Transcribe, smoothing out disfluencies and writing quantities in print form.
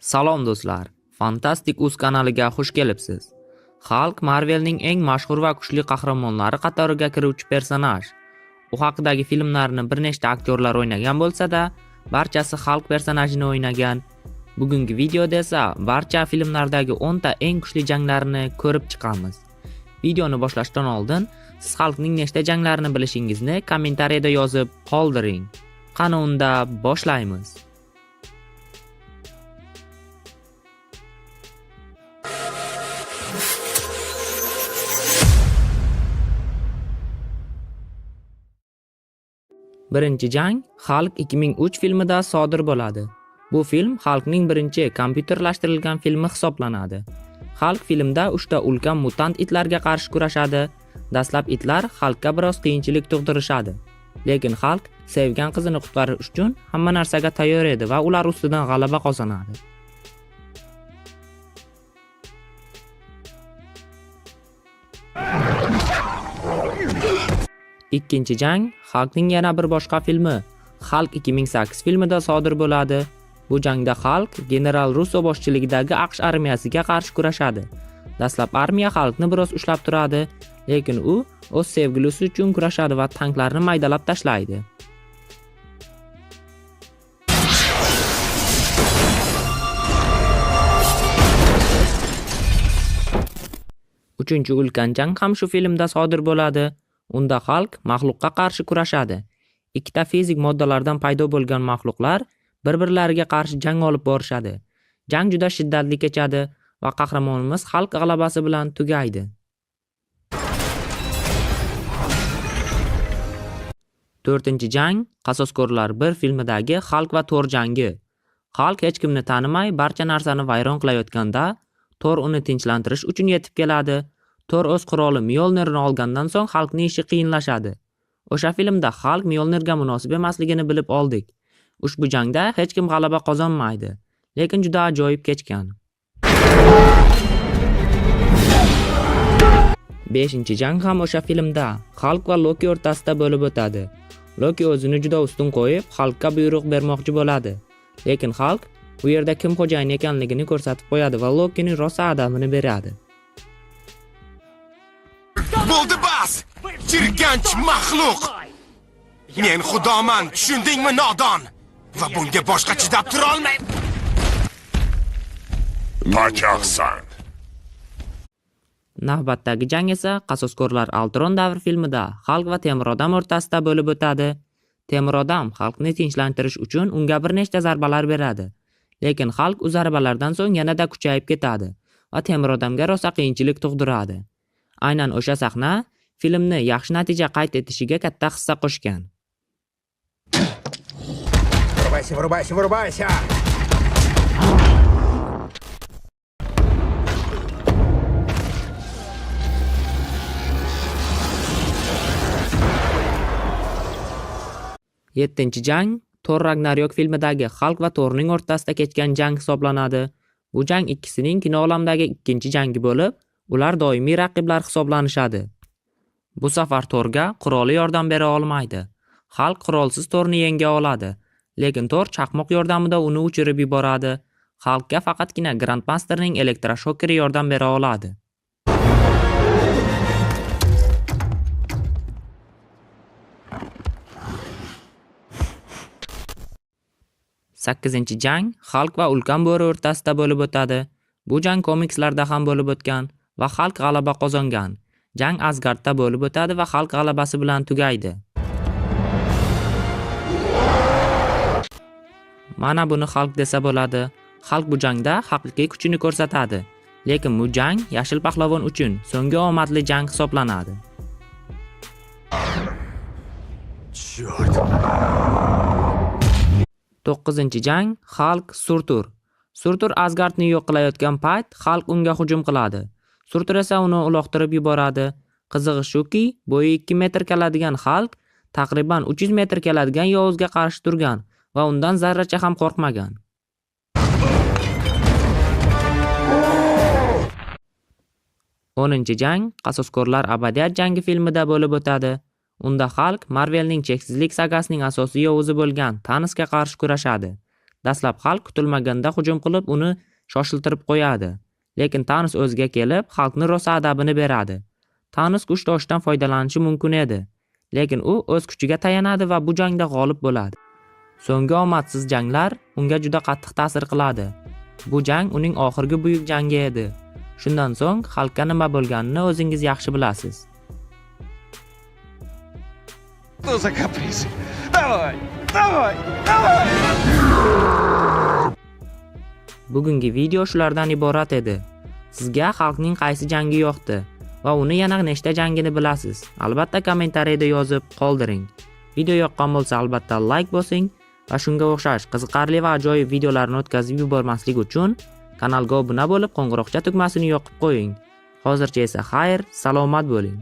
Salom do'stlar, Fantastic Uz kanaliga xush kelibsiz. Hulk Marvelning eng mashhur va kuchli qahramonlari qatoriga kiruvchi personaj. U haqidagi filmlarni bir nechta aktyorlar o'ynagan bo'lsa-da, barchasi Hulk personajini o'ynagan. Bugungi videoda esa barcha filmlardagi 10 ta eng kuchli janglarini ko'rib chiqamiz. Videoni boshlashdan oldin siz Hulkning nechta janglarini bilishingizni kommentariyada yozib qoldiring. Qani unda boshlaymiz. Birinchi jang Hulk 2003 filmida sodir bo'ladi. Bu film Hulkning birinchi kompyuterlashtirilgan filmi hisoblanadi. Hulk filmda 3 ta ulkan mutant itlarga qarshi kurashadi. Dastlab itlar Hulkga biroz qiyinchilik tug'dirishadi. Lekin Hulk sevgan qizini qutqarish uchun hamma narsaga tayyor edi va ular ustidan g'alaba qozonadi. Ikkinchi jang Hulkning yana bir boshqa filmi Hulk 2008 filmida sodir bo'ladi. Bu jangda Hulk general Russo boshchiligidagi AQSh armiyasiga qarshi kurashadi. Dastlab armiya Hulkni biroz ushlab turadi, lekin u o'z sevgilisi uchun kurashadi va tanklarni maydalab tashlaydi. Uchinchi ulkan jang ham shu filmda sodir bo'ladi. Unda Hulk maxluqqa qarshi kurashadi. Ikkita fizik moddalardan paydo bo'lgan maxluqlar bir-birlariga qarshi jang olib borishadi. Jang juda shiddatli kechadi va qahramonimiz Hulk g'alabasi bilan tugaydi. To'rtinchi jang Qasoskorlar 1 filmidagi Hulk va Thor jangi. Hulk hech kimni tanimay barcha narsani vayron qilayotganda, Thor uni tinchlantirish uchun yetib keladi. Thor o'z quroli Mjolnirni olgandan so'ng Hulkning ishi qiyinlashadi. O'sha filmda Hulk Mjolnirga munosib emasligini bilib oldik. Ushbu jangda hech kim g'alaba qozonmaydi, lekin juda ajoyib kechgan. 5-jang ham o'sha filmda Hulk va Loki o'rtasida bo'lib o'tadi. Loki o'zini juda ustun qo'yib, Hulkga buyruq bermoqchi bo'ladi. Lekin Hulk bu yerda kim xo'jayin ekanligini ko'rsatib qo'yadi va Lokining rosa adamini beradi. Bo'ldi bas! Jirkanch maxluq! Men xudoman, tushundingmi nodon? Va bunga boshqa chidab tura olmayman. Qochoqsan. Navbatdagi jang esa Qasoskorlar Ultron davr filmida Hulk va Temir odam o'rtasida bo'lib o'tadi. Temir odam Hulkni tinchlantirish uchun unga bir nechta zarbalar beradi. Lekin Hulk u zarbalardan so'ng yanada kuchayib ketadi va Temir odamga rosa qiyinchilik tug'diradi. Aynan o'sha sahna filmni yaxshi natija qayd etishiga katta hissa qo'shgan. Вырубайся! 7-jang Thor Ragnarok filmidagi Hulk va Thorning o'rtasida kechgan jang hisoblanadi. Bu jang ikkisining kino olamidagi ikkinchi jangi bo'lib, ular doimiy raqiblar hisoblanishadi. Bu safar Thorga quroli yordam bera olmaydi. Hulk qurolsiz Thorni yenga oladi, lekin Thor chaqmoq yordamida uni uchirib yuboradi. Hulkga faqatgina Grandmasterning elektroshokeri yordam bera oladi. Sakkizinchi jang Hulk va Ulkan bo'ri o'rtasida bo'lib o'tadi. Bu jang komikslarda ham bo'lib o'tgan va Hulk g'alaba qozongan. Jang Asgardda bo'lib o'tadi va Hulk g'alabasi bilan tugaydi. Mana buni Hulk desa bo'ladi. Hulk bu jangda haqiqiy kuchini ko'rsatadi. Lekin bu jang Yashil pahlavon uchun so'nggi omadli jang hisoblanadi. Chort. 9-jang Hulk Surtur. Surtur Asgardni yo'q qilayotgan payt Hulk unga hujum qiladi. Surtur esa uni uloqtirib yuboradi. Qizig'i shuki, bo'yi 2 metr keladigan Hulk taqriban 300 metr keladigan yovuzga qarshi turgan va undan zarracha ham qo'rqmagan. 10-jang Qasoskorlar abadiyat jangi filmida bo'lib o'tadi. Unda Hulk Marvelning cheksizlik sagasining asosiy yovuzi bo'lgan Thanosga qarshi kurashadi. Dastlab xalq kutilmaganda hujum qilib, uni shoshiltirib qo'yadi. Lekin Thanos o'ziga kelib, xalqni rosa adabini beradi. Thanos kuch toshdan foydalanishi mumkin edi, lekin u o'z kuchiga tayanadi va bu jangda g'olib bo'ladi. So'nggi omadsiz janglar unga juda qattiq ta'sir qiladi. Bu jang uning oxirgi buyuk jangi edi. Shundan so'ng xalqqa nima bo'lganini o'zingiz yaxshi bilasiz. Cosa caprese. Давай, давай, давай. Bugungi video shulardan iborat edi. Sizga xalqning qaysi jangi yoqdi va uni yana nechta jangini bilasiz? Albatta kommentariyada yozib qoldiring. Video yoqqan bo'lsa albatta like bosing va shunga o'xshash qiziqarli va ajoyib videolarni o'tkazib yubormaslik uchun kanalga obuna bo'lib qo'ng'iroqcha tugmasini yoqib qo'ying. Hozircha esa xayr, salomat bo'ling.